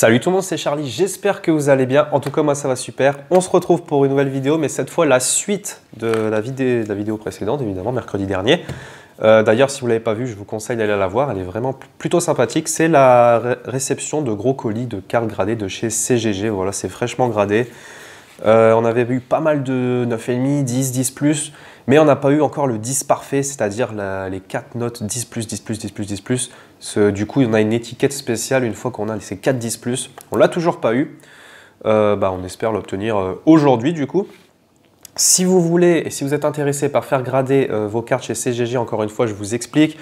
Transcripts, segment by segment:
Salut tout le monde, c'est Charlie, j'espère que vous allez bien. En tout cas, moi ça va super. On se retrouve pour une nouvelle vidéo, mais cette fois la suite de la vidéo précédente, évidemment, mercredi dernier. D'ailleurs, si vous ne l'avez pas vue, je vous conseille d'aller la voir. Elle est vraiment plutôt sympathique. C'est la réception de gros colis de cartes gradées de chez CGG. Voilà, c'est fraîchement gradé. On avait eu pas mal de 9,5, 10, 10+, mais on n'a pas eu encore le 10 parfait, c'est-à-dire les 4 notes 10+, 10+, 10+, 10+. Du coup, on a une étiquette spéciale une fois qu'on a ces 4 10+. On ne l'a toujours pas eu. On espère l'obtenir aujourd'hui du coup. Si vous voulez et si vous êtes intéressé par faire grader vos cartes chez CGG, encore une fois, je vous explique.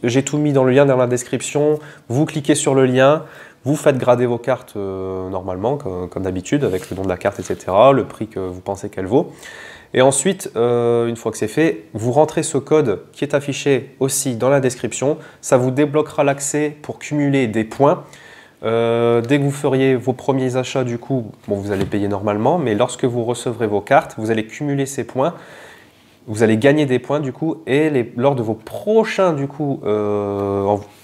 J'ai tout mis dans le lien dans la description. Vous cliquez sur le lien. Vous faites grader vos cartes normalement, comme d'habitude, avec le nom de la carte, etc., le prix que vous pensez qu'elle vaut. Et ensuite, une fois que c'est fait, vous rentrez ce code qui est affiché aussi dans la description. Ça vous débloquera l'accès pour cumuler des points. Dès que vous feriez vos premiers achats, du coup, bon, vous allez payer normalement, mais lorsque vous recevrez vos cartes, vous allez cumuler ces points. Vous allez gagner des points du coup et lors de vos prochains du coup,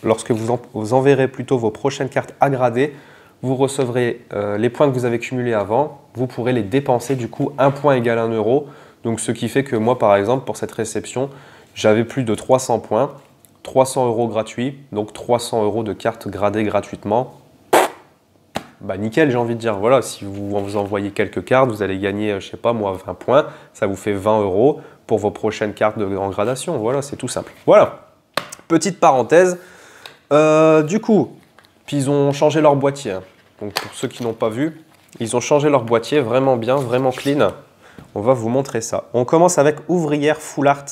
lorsque vous enverrez plutôt vos prochaines cartes à grader, vous recevrez les points que vous avez cumulés avant, vous pourrez les dépenser du coup 1 point égale 1 euro. Donc ce qui fait que moi par exemple pour cette réception, j'avais plus de 300 points, 300 euros gratuits, donc 300 euros de cartes gradées gratuitement. Bah nickel, j'ai envie de dire, voilà, si vous envoyez quelques cartes, vous allez gagner, je sais pas moi, 20 points, ça vous fait 20 euros pour vos prochaines cartes en gradation. Voilà, c'est tout simple. Voilà, petite parenthèse. Du coup, puis ils ont changé leur boîtier. Hein. Donc pour ceux qui n'ont pas vu, ils ont changé leur boîtier, vraiment bien, vraiment clean. On va vous montrer ça. On commence avec Ouvrière Full Art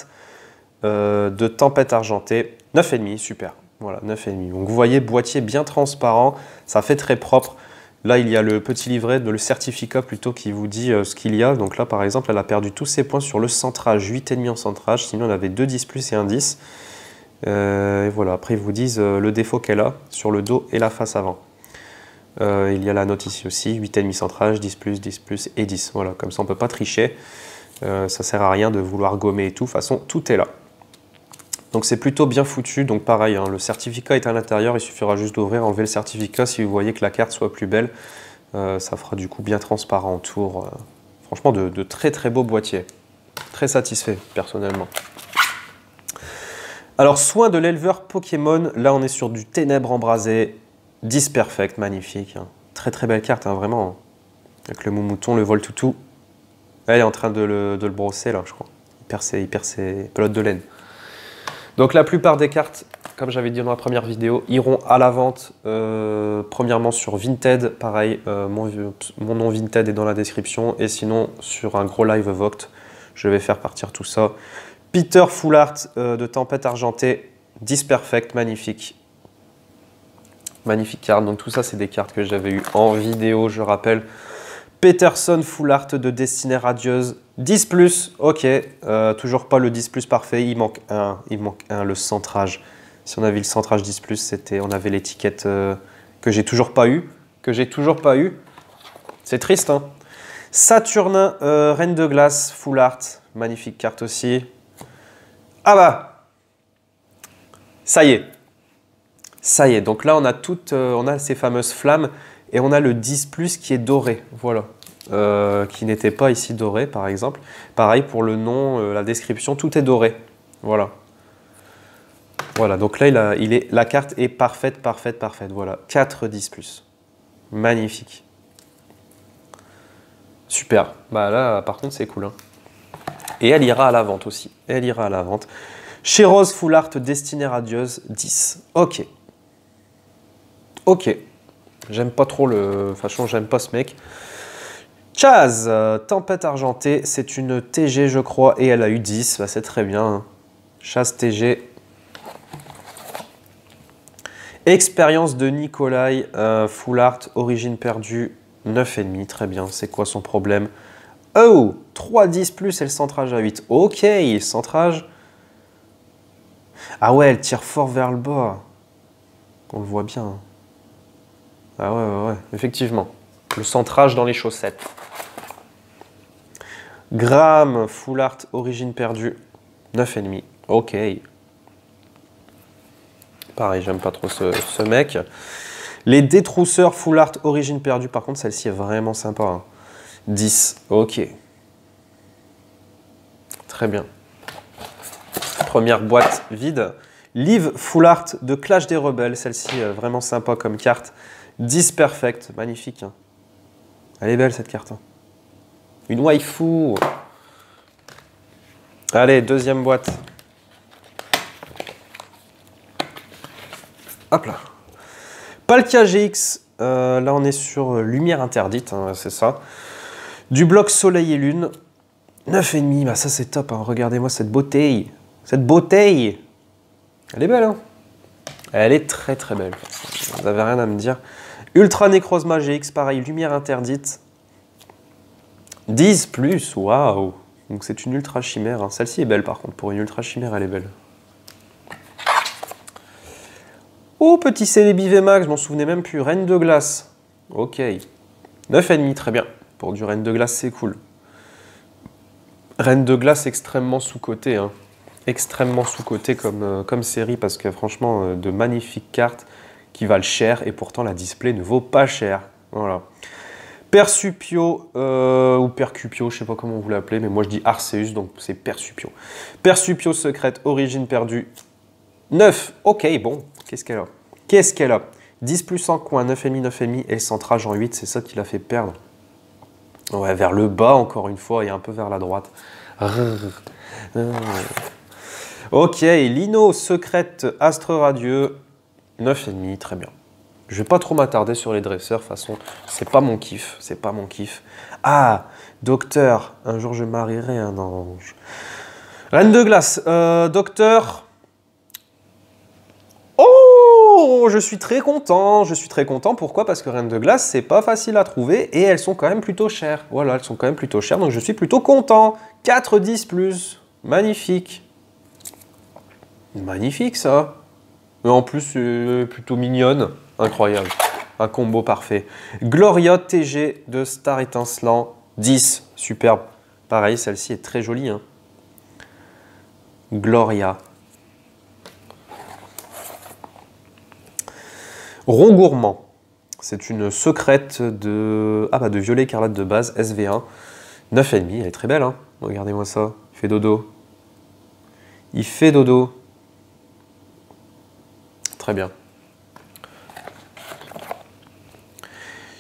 de Tempête Argentée, 9,5, super. Voilà, 9,5. Donc vous voyez, boîtier bien transparent, ça fait très propre. Là, il y a le petit livret, le certificat plutôt, qui vous dit ce qu'il y a. Donc là, par exemple, elle a perdu tous ses points sur le centrage, 8,5 en centrage. Sinon, on avait 2 10+ et un 10. Et voilà, après, ils vous disent le défaut qu'elle a sur le dos et la face avant. Il y a la note ici aussi, 8,5 centrage, 10+, 10+ et 10. Voilà, comme ça, on ne peut pas tricher. Ça ne sert à rien de vouloir gommer et tout. De toute façon, tout est là. Donc c'est plutôt bien foutu, donc pareil, hein, le certificat est à l'intérieur, il suffira juste d'ouvrir, enlever le certificat si vous voyez que la carte soit plus belle. Ça fera du coup bien transparent autour. Franchement, de très très beaux boîtiers. Très satisfait, personnellement. Alors, soin de l'éleveur Pokémon, là on est sur du ténèbres embrasé, 10 perfect, magnifique. Hein. Très très belle carte, hein, vraiment. Avec le mouton, le Voltoutou. Elle est en train de le brosser là, je crois. Il perd ses pelotes de laine. Donc la plupart des cartes, comme j'avais dit dans la première vidéo, iront à la vente premièrement sur Vinted, pareil, mon nom Vinted est dans la description, et sinon sur un gros live Vogt, je vais faire partir tout ça. Peter Full Art de Tempête Argentée, 10 perfect, magnifique. Magnifique carte, donc tout ça c'est des cartes que j'avais eues en vidéo, je rappelle. Peterson Full Art de Destinée Radieuse, 10+, ok, toujours pas le 10+ parfait, il manque un, le centrage. Si on avait le centrage 10+, on avait l'étiquette que j'ai toujours pas eu, c'est triste, hein. Saturnin, Reine de Glace, Full Art, magnifique carte aussi. Ah bah, ça y est, donc là on a ces fameuses flammes, et on a le 10+ qui est doré, voilà, qui n'était pas ici doré par exemple. Pareil pour le nom, la description, tout est doré, voilà. Voilà, donc là la carte est parfaite, voilà, 4 10+, magnifique. Super, bah là par contre c'est cool. Hein. Et elle ira à la vente aussi, Chez Rose Full Art Destinée Radieuse, 10, ok. Ok. J'aime pas trop j'aime pas ce mec. Chaz, Tempête Argentée, c'est une TG je crois, et elle a eu 10, bah, c'est très bien. Hein. Chaz TG. Expérience de Nikolai, Full Art, origine perdue, 9,5, très bien. C'est quoi son problème? Oh, 3 10+ et le centrage à 8. Ok, centrage. Ah ouais, elle tire fort vers le bas. On le voit bien. Hein. Ah ouais, effectivement. Le centrage dans les chaussettes. Gramme, Full Art, origine perdue, 9,5. Ok. Pareil, j'aime pas trop ce mec. Les détrousseurs full art origine perdue, par contre, celle-ci est vraiment sympa. Hein. 10, ok. Très bien. Première boîte vide. Live full art de Clash des Rebelles, celle-ci vraiment sympa comme carte. 10 perfect, magnifique. Hein. Elle est belle cette carte. Hein. Une waifu. Allez, deuxième boîte. Hop là. Palkia GX, là on est sur lumière interdite, hein, c'est ça. Du bloc soleil et lune. 9,5, bah ça c'est top, hein. Regardez-moi cette beauté. Cette beauté. Elle est belle, hein. Elle est très très belle. Vous n'avez rien à me dire. Ultra Necrozma GX, pareil, lumière interdite. 10 plus, waouh. Donc c'est une ultra chimère. Hein. Celle-ci est belle par contre, pour une ultra chimère, elle est belle. Oh, petit Celebi VMAX, je m'en souvenais même plus. Reine de glace. Ok. 9,5, très bien. Pour du Reine de glace, c'est cool. Reine de glace extrêmement sous-cotée. Hein. Extrêmement sous-cotée comme série, parce que franchement, de magnifiques cartes qui valent cher, et pourtant la display ne vaut pas cher. Voilà. Persupio, ou Percupio, je sais pas comment vous l'appelez, mais moi je dis Arceus, donc c'est Persupio. Persupio secrète, origine perdue. 9, ok, bon, qu'est-ce qu'elle a? Qu'est-ce qu'elle a? 10 plus en coin, 9,5, 9,5, et centrage en 8, c'est ça qui l'a fait perdre. Ouais, vers le bas, encore une fois, et un peu vers la droite. Ok, Lino, secrète, astre radieux, 9,5, très bien. Je vais pas trop m'attarder sur les dresseurs, de toute façon, c'est pas mon kiff, c'est pas mon kiff. Ah, docteur, un jour je marierai un ange. Reine de glace, docteur... Oh, je suis très content, pourquoi? Parce que Reine de glace, c'est pas facile à trouver et elles sont quand même plutôt chères. Voilà, elles sont quand même plutôt chères, donc je suis plutôt content. 4, 10 plus, magnifique. Magnifique ça. Mais en plus, plutôt mignonne, incroyable. Un combo parfait. Gloria TG de Star Étincelant, 10, superbe. Pareil, celle-ci est très jolie. Hein. Gloria. Rond gourmand, c'est une secrète de violet écarlate de base, SV1, 9,5, elle est très belle, hein. Regardez-moi ça, il fait dodo. Il fait dodo. Très bien.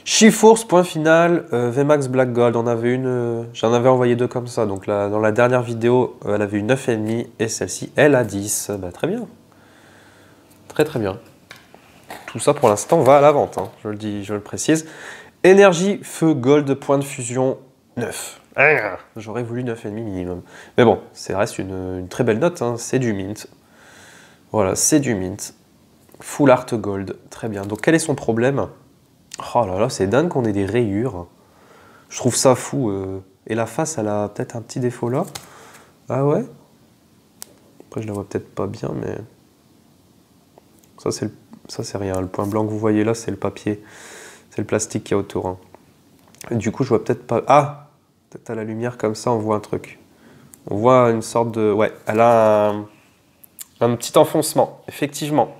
Chifours, point final, VMAX Black Gold, j'en avais envoyé 2 comme ça, donc là, dans la dernière vidéo, elle avait eu 9,5 et celle-ci, elle a 10, bah, très bien. Très très bien. Tout ça pour l'instant va à la vente, hein. Je le dis, je le précise. Énergie, feu, gold, point de fusion, 9. J'aurais voulu 9,5 minimum. Mais bon, ça reste une très belle note, hein. C'est du mint. Voilà, c'est du mint. Full art gold, très bien. Donc quel est son problème? Oh là là, c'est dingue qu'on ait des rayures. Je trouve ça fou. Et la face, elle a peut-être un petit défaut là. Ah ouais? Après, je la vois peut-être pas bien, mais... Ça, c'est rien. Le point blanc que vous voyez là, c'est le papier. C'est le plastique qui est autour. Hein. Et du coup, je vois peut-être pas... Ah! Peut-être à la lumière, comme ça, on voit un truc. On voit une sorte de... Ouais, elle a un petit enfoncement, effectivement.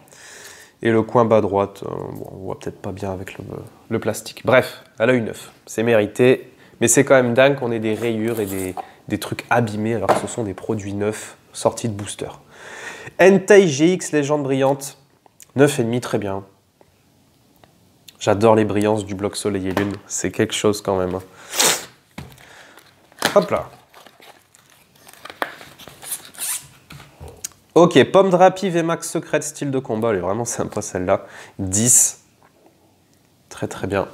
Et le coin bas droite, bon, on voit peut-être pas bien avec le plastique. Bref, elle a une 9. C'est mérité. Mais c'est quand même dingue qu'on ait des rayures et des trucs abîmés, alors que ce sont des produits neufs sortis de booster. Entei GX, légende brillante. 9,5, très bien. J'adore les brillances du bloc soleil et lune. C'est quelque chose quand même. Hop là. Ok, Pomme Drapi VMAX Secret, style de combat. Elle est vraiment sympa celle-là. 10. Très très bien.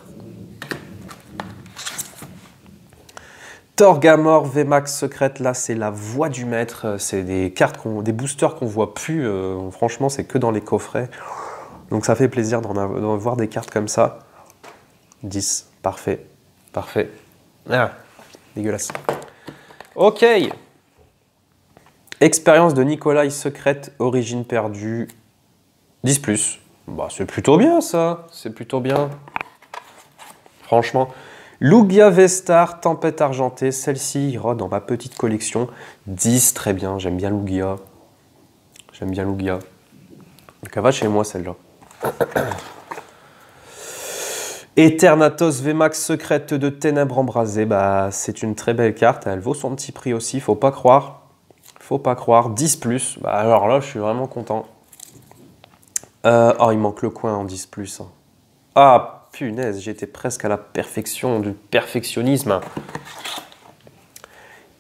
Torgamor VMAX Secret, là c'est la voix du maître. C'est des cartes, des boosters qu'on voit plus. Franchement, c'est que dans les coffrets. Donc ça fait plaisir d'en voir des cartes comme ça. 10, parfait, parfait. Ah, dégueulasse. Ok. Expérience de Nikolai secrète, origine perdue. 10 plus. Bah, c'est plutôt bien ça, c'est plutôt bien. Franchement. Lugia Vestar, tempête argentée, celle-ci ira dans ma petite collection. 10, très bien, j'aime bien Lugia. J'aime bien Lugia. Donc elle va chez moi celle-là. Eternatus VMAX secrète de ténèbres embrasées, bah, c'est une très belle carte, elle vaut son petit prix aussi, faut pas croire. Faut pas croire, 10+, bah, alors là je suis vraiment content. Oh, il manque le coin en 10+. Hein. Ah, punaise, j'étais presque à la perfection, du perfectionnisme.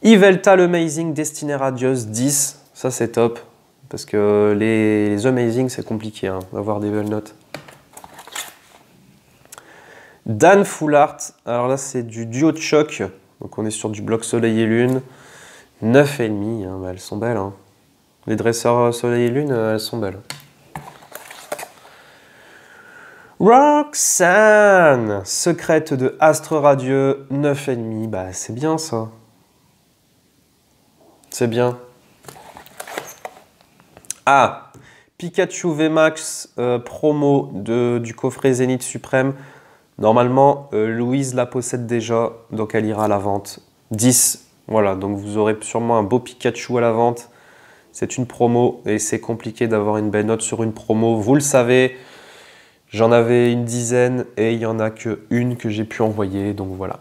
Yveltal Amazing Destinée Radieuse, 10, ça c'est top. Parce que les Amazing c'est compliqué hein, d'avoir des belles notes. Dan Full Art, alors là c'est du duo de choc, donc on est sur du bloc Soleil et Lune. 9,5, hein, bah elles sont belles. Hein. Les dresseurs Soleil et Lune, elles sont belles. Roxanne, secrète de Astre Radieux, 9,5, bah c'est bien ça. C'est bien. Ah, Pikachu VMAX promo du coffret Zénith Suprême. Normalement, Louise la possède déjà, donc elle ira à la vente. 10, voilà, donc vous aurez sûrement un beau Pikachu à la vente. C'est une promo et c'est compliqué d'avoir une belle note sur une promo. Vous le savez, j'en avais une dizaine et il n'y en a qu'une que j'ai pu envoyer, donc voilà.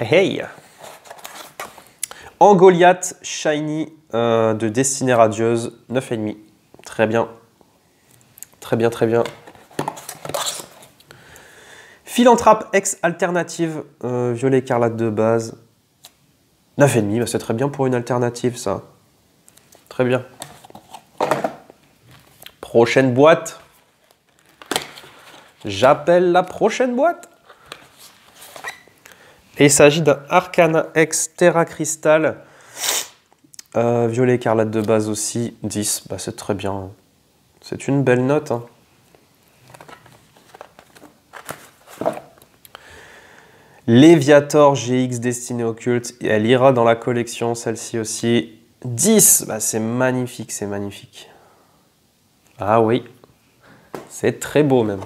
Hey! Angoliath Shiny de Destinée Radieuse, 9,5. Très bien. Très bien, très bien. Philanthrape X alternative, violet écarlate de base, 9,5, bah c'est très bien pour une alternative ça. Très bien. Prochaine boîte. J'appelle la prochaine boîte. Et il s'agit d'un Arcana X Terra Crystal, violet écarlate de base aussi, 10, bah c'est très bien. C'est une belle note. Hein. Léviator GX Destinée Occulte, elle ira dans la collection, celle-ci aussi. 10, bah c'est magnifique, c'est magnifique. Ah oui, c'est très beau même.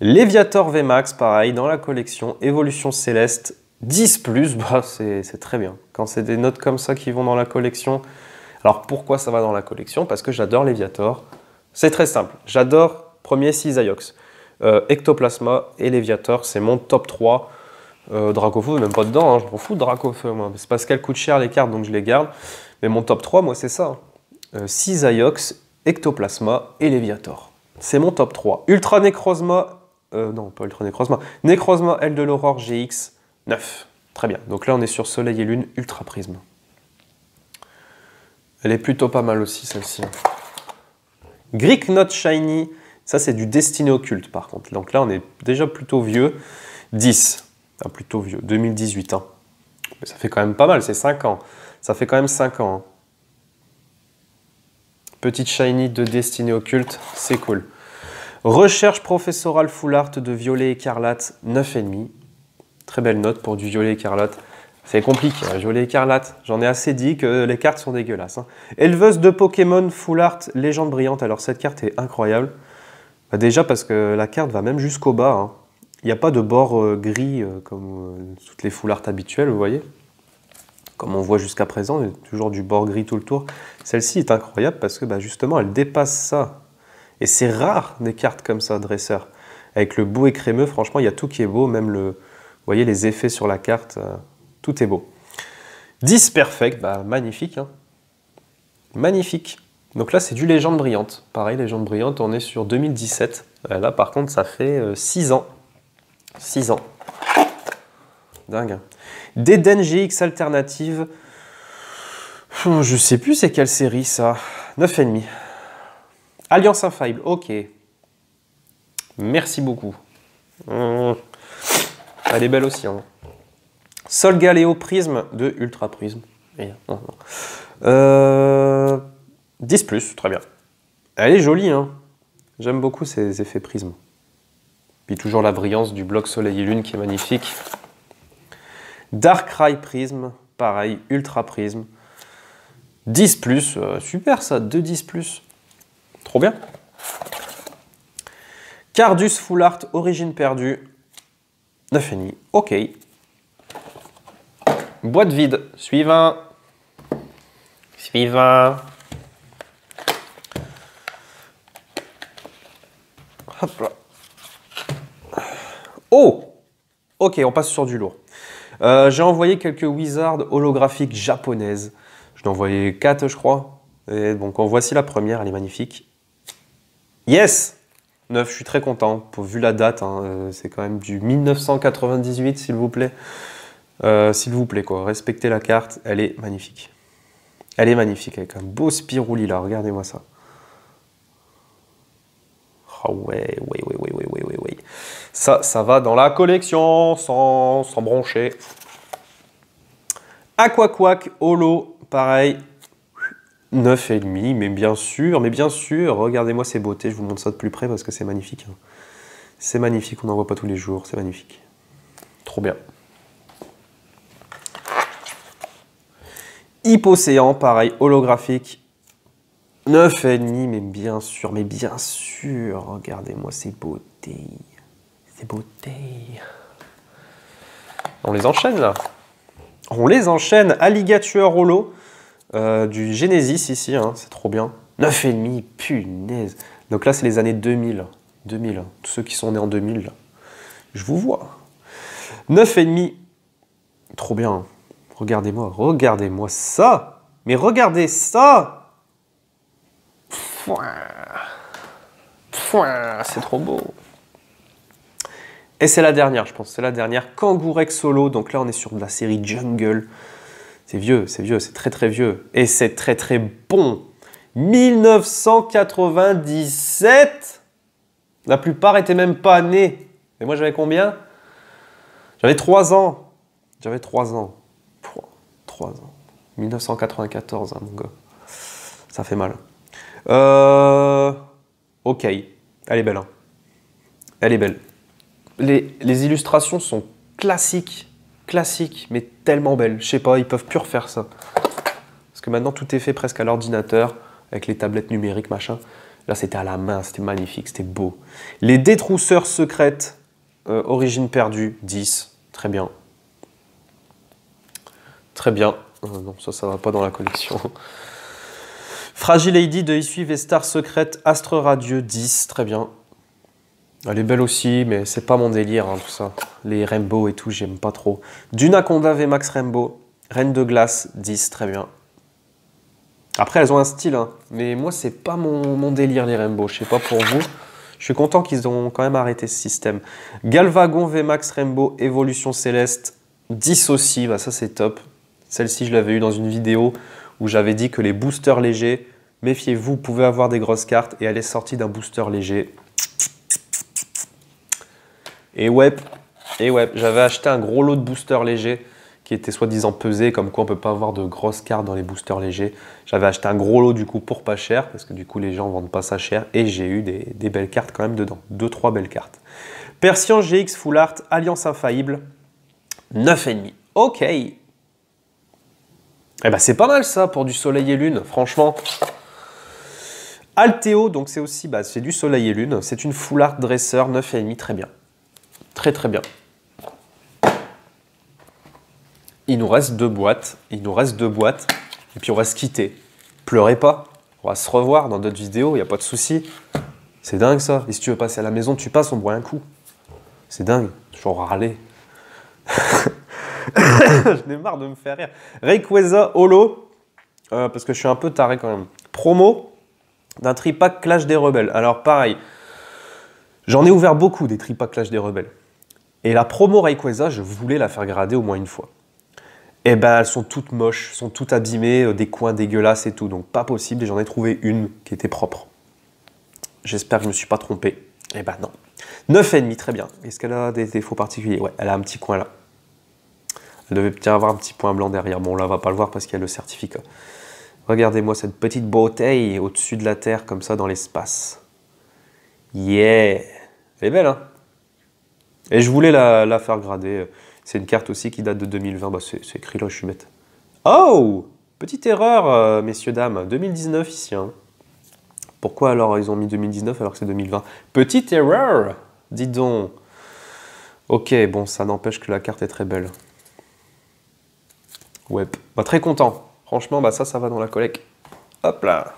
Léviator VMAX, pareil, dans la collection. Évolution Céleste, 10+, bah c'est très bien. Quand c'est des notes comme ça qui vont dans la collection. Alors pourquoi ça va dans la collection? Parce que j'adore Léviator. C'est très simple, j'adore premier Cisaiox. Ectoplasma et Léviator, c'est mon top 3. Dracofeu, même pas dedans, hein, je m'en fous de Dracofeu, moi. C'est parce qu'elles coûtent cher les cartes, donc je les garde. Mais mon top 3, moi, c'est ça. Cisaiox, Ectoplasma et Léviator. C'est mon top 3. Ultra Necrozma, non, pas Ultra Necrozma. Necrozma, Aile de l'Aurore, GX, 9. Très bien. Donc là, on est sur Soleil et Lune, Ultra Prisme. Elle est plutôt pas mal aussi, celle-ci. Greek Knot Shiny. Ça, c'est du Destiné Occulte, par contre. Donc là, on est déjà plutôt vieux. 10. Ah, plutôt vieux. 2018. Hein. Mais ça fait quand même pas mal, c'est 5 ans. Ça fait quand même 5 ans. Hein. Petite Shiny de Destiné Occulte, c'est cool. Recherche professorale Full Art de Violet Écarlate, 9,5. Très belle note pour du Violet Écarlate. C'est compliqué, hein, Violet Écarlate. J'en ai assez dit que les cartes sont dégueulasses. Hein. Éleveuse de Pokémon Full Art, Légende Brillante. Alors, cette carte est incroyable. Bah déjà parce que la carte va même jusqu'au bas. Hein. Il n'y a pas de bord gris comme toutes les full art habituelles, vous voyez. Comme on voit jusqu'à présent, il y a toujours du bord gris tout le tour. Celle-ci est incroyable parce que bah, justement, elle dépasse ça. Et c'est rare des cartes comme ça, dresseur. Avec le beau et crémeux, franchement, il y a tout qui est beau. Même vous voyez les effets sur la carte, tout est beau. 10 perfect, bah, magnifique. Hein. Magnifique. Donc là, c'est du Légende Brillante. Pareil, Légende Brillante, on est sur 2017. Là, par contre, ça fait 6 ans. 6 ans. Dingue. Déden GX Alternative. Je sais plus c'est quelle série, ça. 9,5. Alliance Infaillible, ok. Merci beaucoup. Elle est belle aussi. Hein. Solgaleo Prisme de Ultra Prisme. 10+, très bien. Elle est jolie, hein. J'aime beaucoup ces effets prisme. Puis toujours la brillance du bloc Soleil et Lune qui est magnifique. Darkrai Prisme, pareil, Ultra Prisme. 10+, super ça, 2 10+. Trop bien. Cardus Full Art, Origine perdue. 9,5, ok. Boîte vide, suivant. Suivant. Hop là. Oh! Ok, on passe sur du lourd. J'ai envoyé quelques wizards holographiques japonaises. Je l'ai envoyé 4, je crois. Et donc, voici la première, elle est magnifique. Yes! 9, je suis très content. Vu la date, hein, c'est quand même du 1998, s'il vous plaît. S'il vous plaît, quoi. Respectez la carte, elle est magnifique. Elle est magnifique, avec un beau Spirouli, là. Regardez-moi ça. Ah ouais. Ça va dans la collection, sans broncher. Aquaquack, holo, pareil. 9,5, mais bien sûr, regardez-moi ces beautés, je vous montre ça de plus près parce que c'est magnifique. C'est magnifique, on n'en voit pas tous les jours, c'est magnifique. Trop bien. Hypocéan, pareil, holographique. 9,5, mais bien sûr, regardez-moi ces beautés. Ces beautés. On les enchaîne là. On les enchaîne. Alligator holo. Du Genesis ici, hein, c'est trop bien. 9,5, punaise. Donc là, c'est les années 2000. 2000, tous ceux qui sont nés en 2000, là. Je vous vois. 9,5, trop bien. Regardez-moi ça. Mais regardez ça. C'est trop beau. Et c'est la dernière, je pense. C'est la dernière. Kangourex solo. Donc là, on est sur de la série Jungle. C'est vieux, c'est très vieux. Et c'est très bon. 1997. La plupart étaient même pas nés. Et moi, j'avais combien? J'avais 3 ans. 3 ans. 1994, hein, mon gars. Ça fait mal. Ok. Elle est belle. Hein. Elle est belle. Les illustrations sont classiques, mais tellement belles. Je sais pas, ils peuvent plus refaire ça. Parce que maintenant, tout est fait presque à l'ordinateur, avec les tablettes numériques, machin. Là, c'était à la main, c'était magnifique, c'était beau. Les détrousseurs secrètes, origine perdue, 10. Très bien. Très bien. Non, ça va pas dans la collection. Fragile Lady de Issue Vestar secrète, Astre radieux, 10. Très bien. Elle est belle aussi, mais c'est pas mon délire, hein, tout ça. Les Rainbow et tout, j'aime pas trop. Dunaconda VMAX Rainbow, Reine de glace, 10, très bien. Après, elles ont un style, hein, mais moi, c'est pas mon délire, les Rainbow. Je sais pas pour vous. Je suis content qu'ils ont quand même arrêté ce système. Galvagon VMAX Rainbow, Évolution Céleste, 10 aussi, bah ça c'est top. Celle-ci, je l'avais eu dans une vidéo où j'avais dit que les boosters légers, méfiez-vous, vous pouvez avoir des grosses cartes, et elle est sortie d'un booster léger. Et ouais, j'avais acheté un gros lot de boosters légers qui était soi-disant pesé, comme quoi on peut pas avoir de grosses cartes dans les boosters légers. J'avais acheté un gros lot du coup pour pas cher, parce que du coup les gens vendent pas ça cher, et j'ai eu des belles cartes quand même dedans, 2-3 belles cartes. Persian GX Full Art, Alliance Infaillible, 9,5. Ok. Eh ben c'est pas mal ça pour du Soleil et Lune, franchement. Alteo, donc c'est aussi, c'est du Soleil et Lune, c'est une Full Art Dresseur, 9,5, très bien. Très bien. Il nous reste 2 boîtes. Et puis on va se quitter. Pleurez pas. On va se revoir dans d'autres vidéos, il n'y a pas de souci. C'est dingue ça. Et si tu veux passer à la maison, tu passes, on boit un coup. C'est dingue. Toujours râler. Je n'ai marre de me faire rire. Rayquaza Holo. Parce que je suis un peu taré quand même. Promo d'un tripack Clash des Rebelles. Alors pareil. J'en ai ouvert beaucoup des tripacks Clash des Rebelles. Et la promo Rayquaza, je voulais la faire grader au moins une fois. Et ben elles sont toutes moches, sont toutes abîmées, des coins dégueulasses et tout. Donc pas possible, et j'en ai trouvé une qui était propre. J'espère que je ne me suis pas trompé. Et ben non. 9,5, très bien. Est-ce qu'elle a des défauts particuliers? Ouais, elle a un petit coin là. Elle devait peut-être avoir un petit point blanc derrière. Bon, là, on va pas le voir parce qu'il y a le certificat. Regardez-moi cette petite beauté au-dessus de la Terre, comme ça, dans l'espace. Yeah! Elle est belle, hein? Et je voulais la faire grader. C'est une carte aussi qui date de 2020. C'est écrit là, je suis bête. Oh! Petite erreur, messieurs, dames. 2019 ici. Hein. Pourquoi alors ils ont mis 2019 alors que c'est 2020? Petite erreur! Dis donc. Ok, bon, ça n'empêche que la carte est très belle. Ouais, très content. Franchement, ça va dans la collecte. Hop là.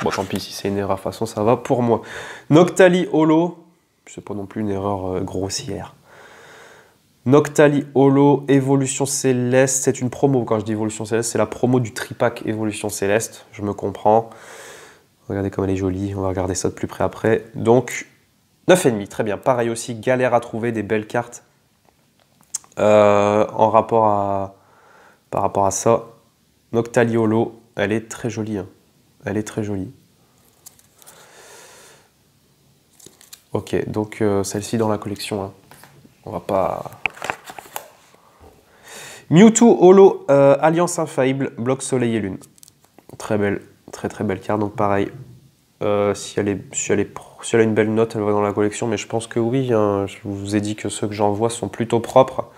Bon, tant pis, si c'est une erreur, de toute façon, ça va pour moi. Noctali Holo, c'est pas non plus une erreur grossière. Noctali Holo, Évolution Céleste, c'est une promo. Quand je dis Évolution Céleste, c'est la promo du tripack Évolution Céleste, je me comprends. Regardez comme elle est jolie, on va regarder ça de plus près après. Donc, 9,5, très bien. Pareil aussi, galère à trouver des belles cartes par rapport à ça. Noctali Holo, elle est très jolie. Hein. Elle est très jolie. Ok, donc celle-ci dans la collection. Hein. On va pas... Mewtwo Holo, Alliance Infaillible, bloc Soleil et Lune. Très belle, très belle carte. Donc pareil, si elle a une belle note, elle va dans la collection. Mais je pense que oui, hein, je vous ai dit que ceux que j'envoie sont plutôt propres.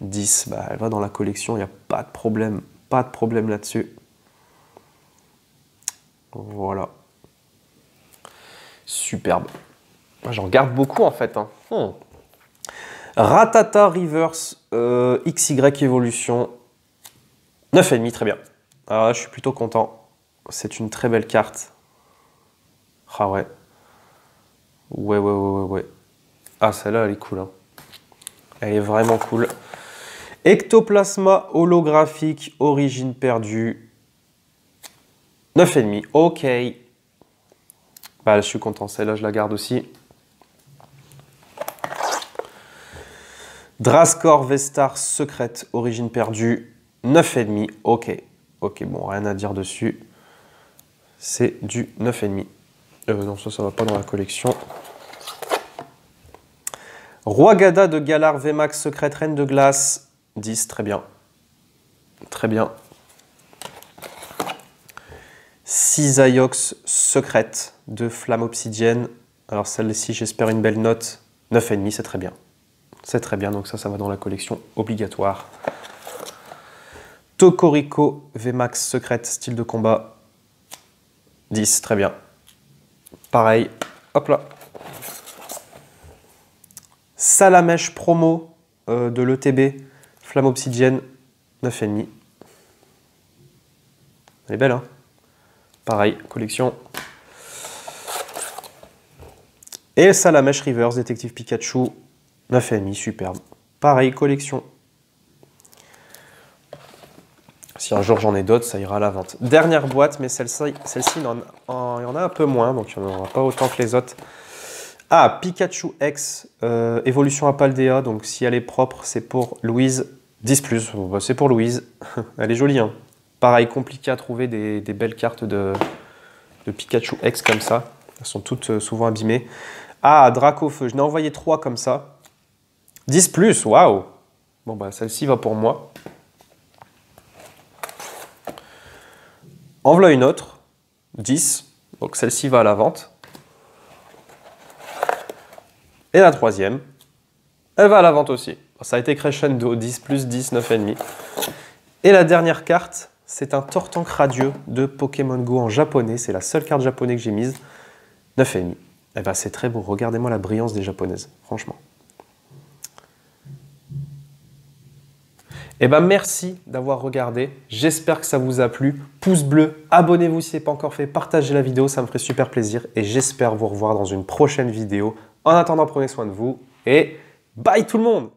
10, bah, elle va dans la collection, il n'y a pas de problème. Pas de problème là-dessus. Voilà. Superbe. J'en garde beaucoup en fait. Hein. Rattata Reverse XY Evolution. 9,5, très bien. Alors là, je suis plutôt content. C'est une très belle carte. Ah ouais. Ouais. Ah, celle-là, elle est cool. Hein. Elle est vraiment cool. Ectoplasma holographique, origine perdue. 9,5, ok. Bah, je suis content, celle-là, je la garde aussi. Drascore Vestar secrète, origine perdue, 9,5, ok. Ok, bon, rien à dire dessus. C'est du 9,5. Non, ça va pas dans la collection. Roi Gada de Galar VMAX secrète, reine de glace, 10, très bien. Très bien. Cisaiox secrète de flamme obsidienne. Alors celle-ci, j'espère une belle note. 9,5, c'est très bien. C'est très bien, donc ça va dans la collection obligatoire. Tokorico VMAX secrète, style de combat. 10, très bien. Pareil, hop là. Salamèche promo de l'ETB, flamme obsidienne, 9,5. Elle est belle, hein? Pareil, collection. Et Salamèche Reverse, détective Pikachu, 9,5, superbe. Pareil, collection. Si un jour j'en ai d'autres, ça ira à la vente. Dernière boîte, mais celle-ci, il y en a un peu moins, donc il n'y en aura pas autant que les autres. Ah, Pikachu X, évolution à Paldea, donc si elle est propre, c'est pour Louise. 10+, bon, bah, c'est pour Louise. Elle est jolie, hein. Pareil, compliqué à trouver des belles cartes de Pikachu X comme ça. Elles sont toutes souvent abîmées. Ah, Dracofeu, je n'ai envoyé 3 comme ça. 10+, waouh. Bon, bah celle-ci va pour moi. En voilà une autre, 10. Donc celle-ci va à la vente. Et la troisième, elle va à la vente aussi. Ça a été crescendo, 10+, 10, 9,5. Et la dernière carte, c'est un Tortank radieux de Pokémon Go en japonais. C'est la seule carte japonaise que j'ai mise. 9,5. Eh ben, c'est très beau. Regardez-moi la brillance des japonaises, franchement. Eh ben, merci d'avoir regardé. J'espère que ça vous a plu. Pouce bleu, abonnez-vous si ce n'est pas encore fait. Partagez la vidéo, ça me ferait super plaisir. Et j'espère vous revoir dans une prochaine vidéo. En attendant, prenez soin de vous. Et bye tout le monde!